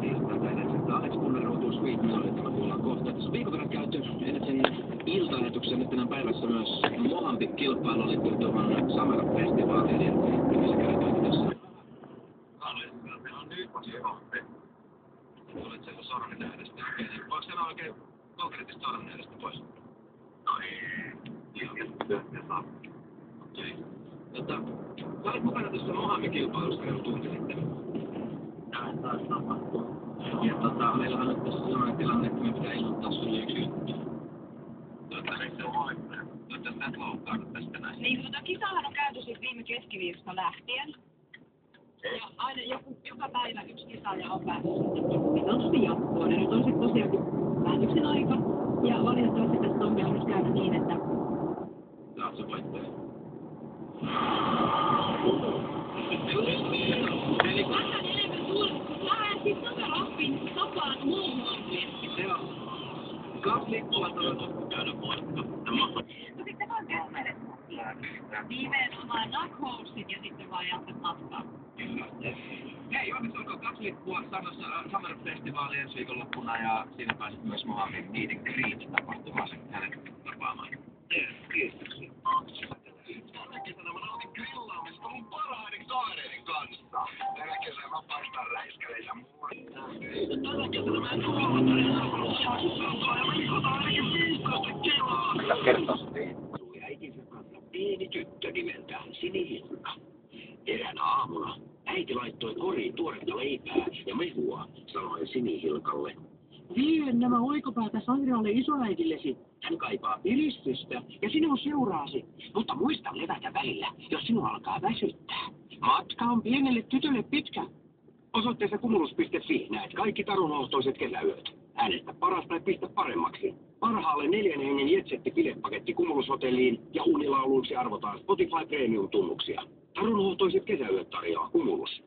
tiistaita ennen sitä Alex Punneruutuus Sweetmelodylla kuullaan kohta. Tässä on viikon verran käyty ennen sen ilta-ajatuksen nyt tänään päivässä myös Mohambik-kilpailu liittyy tuohon Summer-festivaaliin. Ja yhdessä käydään tässä. Meillä on nyt kohti. Tulet sieltä sorminäydestä. Voiko siellä oikein konkreettista sorminäydestä pois? No ei. Ihan saa. Okei. Sä olet mukana tuossa Mohambik-kilpailussa reilu tunti sitten. Näin taas tapahtuu. Ja meillähän on nyt tässä sellainen tilanne, että me pitää ilmoittaa sulle yksi juttu. Toivottavasti se on voittaja. Toivottavasti sä et loukkaannut tästä näin. Niin, kisahan on käyty siis viime keskiviikosta lähtien. Ja aina joka päivä yksi kisaaja on päässyt sitten pitoisesti jatkoon. Ja nyt on sitten tosiaankin päätöksen aika. Ja valitettavasti tässä on myös käydä niin, että... Sä oot se voittaja. Eli Annan enemmän tullut, lähden sitten takarappiin tapaan muuhun. Joo. Kaksi lippua on loppukäydä voitto. No sitten vaan käsmelle nimenomaan knockhouseit ja sitten vaan jatkat matkaa. Kyllä. Hei, onneksi olkoon 2 lippua Summer-festivaali ensi viikonloppuna ja siinä pääset myös Mohambik Meet and Greet-tapahtumaan hänet tapaamaan. Kiitoksia. Tänä kesänä mä nautin grillaamista mun parhaiden kavereiden kanssa. Tänä kesänä mä paistan räiskäleitä muuta. Tänä kesänä mä en huomata enää ruusuaksautua ja mä nikotan ainakin 15 kiloa. Mitä kertosti? Sui äitinsä kanssa pieni tyttö nimeltään Sinihilka. Eräänä aamuna äiti laittoi koriin tuoretta leipää ja mehua, sanoi Sinihilkalle. Vie nämä oikopäätä sairaalle isoäidillesi. Hän kaipaa piristystä ja sinun seuraasi. Mutta muista levätä välillä, jos sinua alkaa väsyttää. Matka on pienelle tytölle pitkä. Osoitteessa kumulus.fi näet kaikki tarunhohtoiset kesäyöt. Äänestä paras tai pistä paremmaksi. Parhaalle 4 hengen jetsetti-bilepaketti Kumulus-hotelliin ja unilauluiksi arvotaan Spotify Premium-tunnuksia. Tarunhohtoiset kesäyöt tarjoaa Kumulus.